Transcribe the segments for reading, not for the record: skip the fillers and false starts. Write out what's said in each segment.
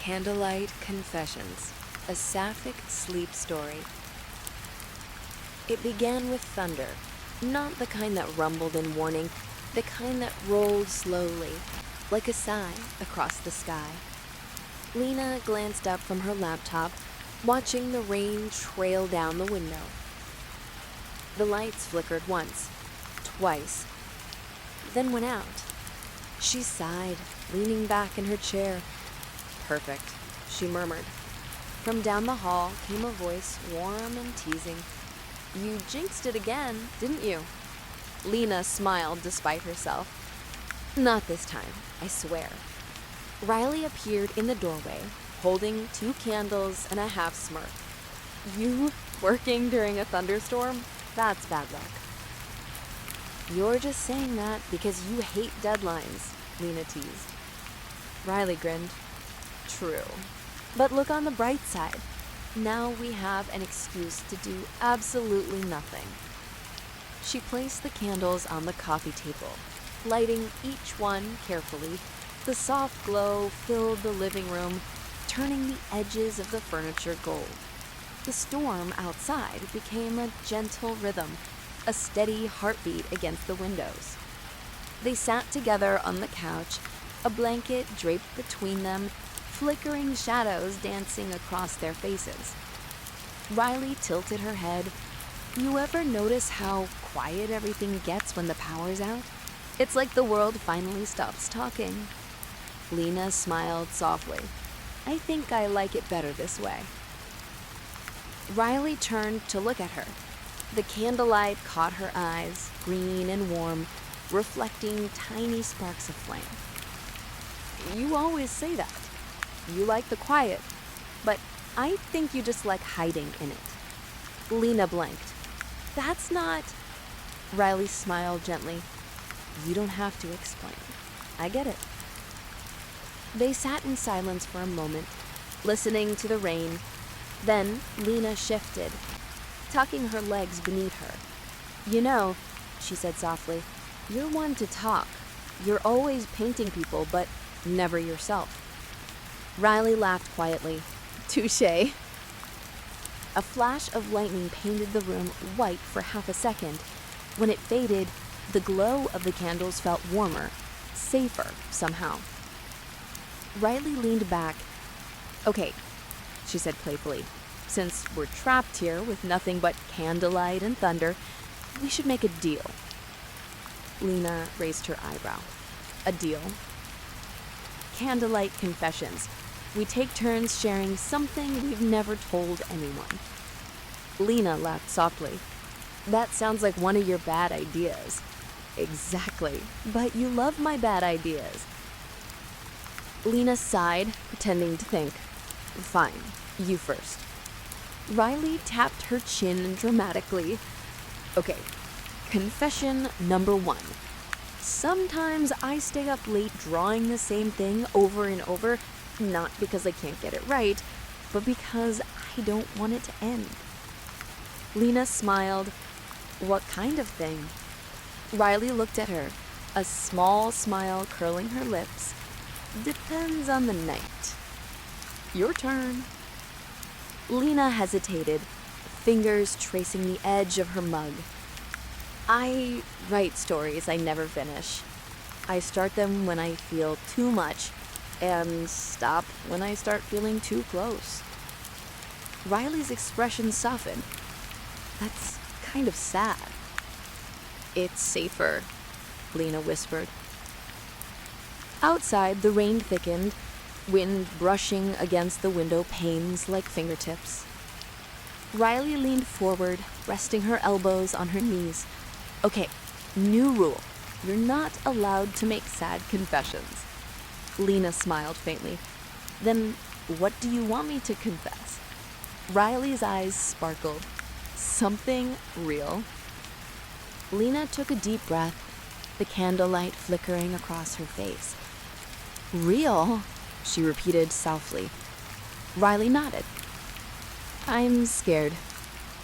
Candlelight Confessions, a Sapphic Sleep Story. It began with thunder, not the kind that rumbled in warning, the kind that rolled slowly, like a sigh across the sky. Lena glanced up from her laptop, watching the rain trail down the window. The lights flickered once, twice, then went out. She sighed, leaning back in her chair. "Perfect," she murmured. From down the hall came a voice, warm and teasing. "You jinxed it again, didn't you?" Lena smiled despite herself. "Not this time, I swear." Riley appeared in the doorway, holding 2 candles and a half smirk. "You working during a thunderstorm? That's bad luck." "You're just saying that because you hate deadlines," Lena teased. Riley grinned. "True. But look on the bright side. Now we have an excuse to do absolutely nothing." She placed the candles on the coffee table, lighting each one carefully. The soft glow filled the living room, turning the edges of the furniture gold. The storm outside became a gentle rhythm, a steady heartbeat against the windows. They sat together on the couch, a blanket draped between them, flickering shadows dancing across their faces. Riley tilted her head. "You ever notice how quiet everything gets when the power's out? It's like the world finally stops talking." Lena smiled softly. "I think I like it better this way." Riley turned to look at her. The candlelight caught her eyes, green and warm, reflecting tiny sparks of flame. "You always say that. You like the quiet, but I think you just like hiding in it." Lena blanked. "That's not..." Riley smiled gently. "You don't have to explain. I get it." They sat in silence for a moment, listening to the rain. Then Lena shifted, tucking her legs beneath her. "You know," she said softly, "you're one to talk. You're always painting people, but never yourself." Riley laughed quietly. "Touché." A flash of lightning painted the room white for half a second. When it faded, the glow of the candles felt warmer, safer somehow. Riley leaned back. "Okay," she said playfully, "since we're trapped here with nothing but candlelight and thunder, we should make a deal." Lena raised her eyebrow. "A deal?" "Candlelight Confessions. We take turns sharing something we've never told anyone." Lena laughed softly. "That sounds like one of your bad ideas." "Exactly, but you love my bad ideas." Lena sighed, pretending to think. "Fine, you first." Riley tapped her chin dramatically. "Okay, confession number 1. Sometimes I stay up late drawing the same thing over and over, not because I can't get it right, but because I don't want it to end." Lena smiled. "What kind of thing?" Riley looked at her, a small smile curling her lips. "Depends on the night." "Your turn." Lena hesitated, fingers tracing the edge of her mug. "I write stories I never finish. I start them when I feel too much and stop when I start feeling too close." Riley's expression softened. "That's kind of sad." "It's safer," Lena whispered. Outside, the rain thickened, wind brushing against the window panes like fingertips. Riley leaned forward, resting her elbows on her knees. "Okay, new rule. You're not allowed to make sad confessions." Lena smiled faintly. "Then what do you want me to confess?" Riley's eyes sparkled. "Something real." Lena took a deep breath, the candlelight flickering across her face. "Real?" she repeated softly. Riley nodded. "I'm scared.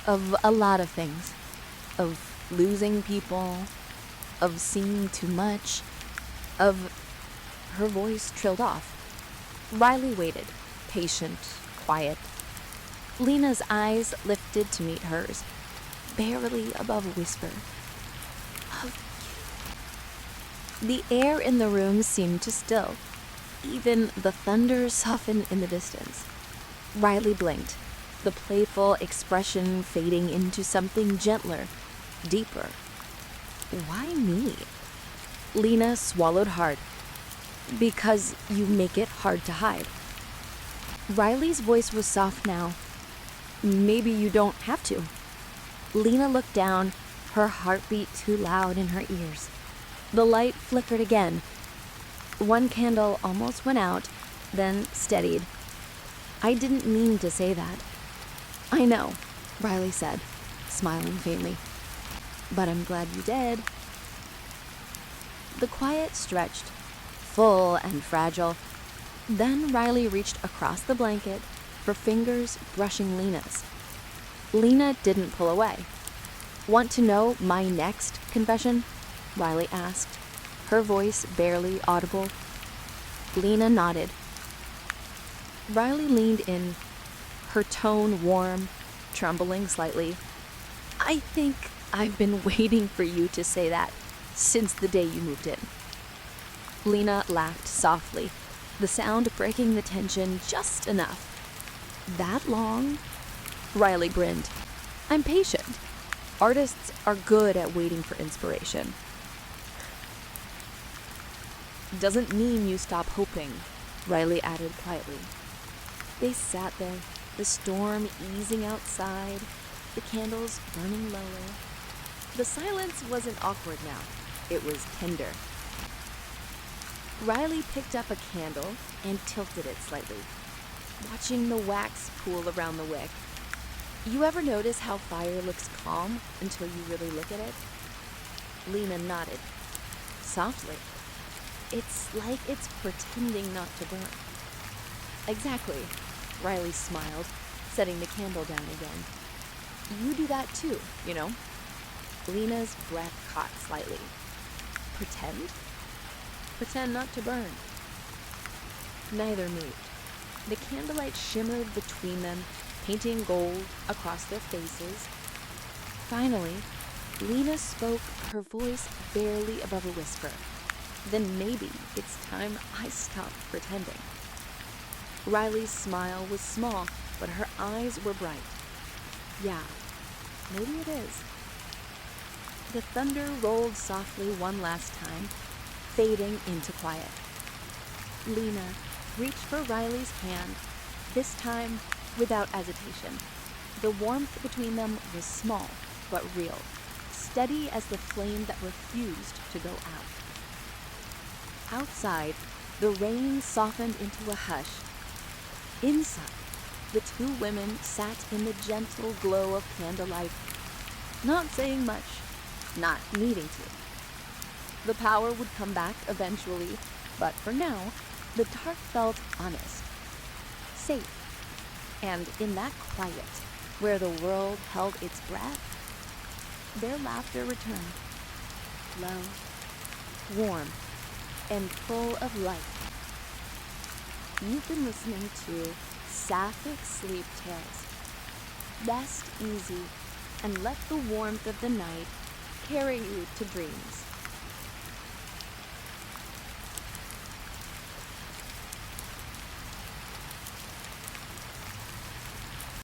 Of a lot of things. Of losing people. Of seeing too much. Of..." Her voice trailed off. Riley waited, patient, quiet. Lena's eyes lifted to meet hers, barely above a whisper. Of you. The air in the room seemed to still. Even the thunder softened in the distance. Riley blinked, the playful expression fading into something gentler, deeper. Why me? Lena swallowed hard. Because you make it hard to hide. Riley's voice was soft now. Maybe you don't have to. Lena looked down, her heartbeat too loud in her ears. The light flickered again. One candle almost went out, then steadied. I didn't mean to say that. I know, Riley said, smiling faintly. But I'm glad you did. The quiet stretched, full and fragile. Then Riley reached across the blanket, her fingers brushing Lena's. Lena didn't pull away. Want to know my next confession? Riley asked, her voice barely audible. Lena nodded. Riley leaned in, her tone warm, trembling slightly. I think I've been waiting for you to say that since the day you moved in. Lena laughed softly, the sound breaking the tension just enough. That long? Riley grinned. I'm patient. Artists are good at waiting for inspiration. Doesn't mean you stop hoping, Riley added quietly. They sat there, the storm easing outside, the candles burning lower. The silence wasn't awkward now. It was tender. Riley picked up a candle and tilted it slightly, watching the wax pool around the wick. You ever notice how fire looks calm until you really look at it? Lena nodded, softly. It's like it's pretending not to burn. Exactly, Riley smiled, setting the candle down again. You do that too, you know? Lena's breath caught slightly. Pretend? Pretend not to burn. Neither moved. The candlelight shimmered between them, painting gold across their faces. Finally, Lena spoke, her voice barely above a whisper. Then maybe it's time I stopped pretending. Riley's smile was small, but her eyes were bright. Yeah, maybe it is. The thunder rolled softly one last time, fading into quiet. Lena reached for Riley's hand, this time without hesitation. The warmth between them was small, but real, steady as the flame that refused to go out. Outside, the rain softened into a hush. Inside, the two women sat in the gentle glow of candlelight, not saying much, not needing to. The power would come back eventually, but for now, the dark felt honest, safe, and in that quiet, where the world held its breath, their laughter returned, low, warm, and full of light. You've been listening to Sapphic Sleep Tales. Rest easy and let the warmth of the night carry you to dreams.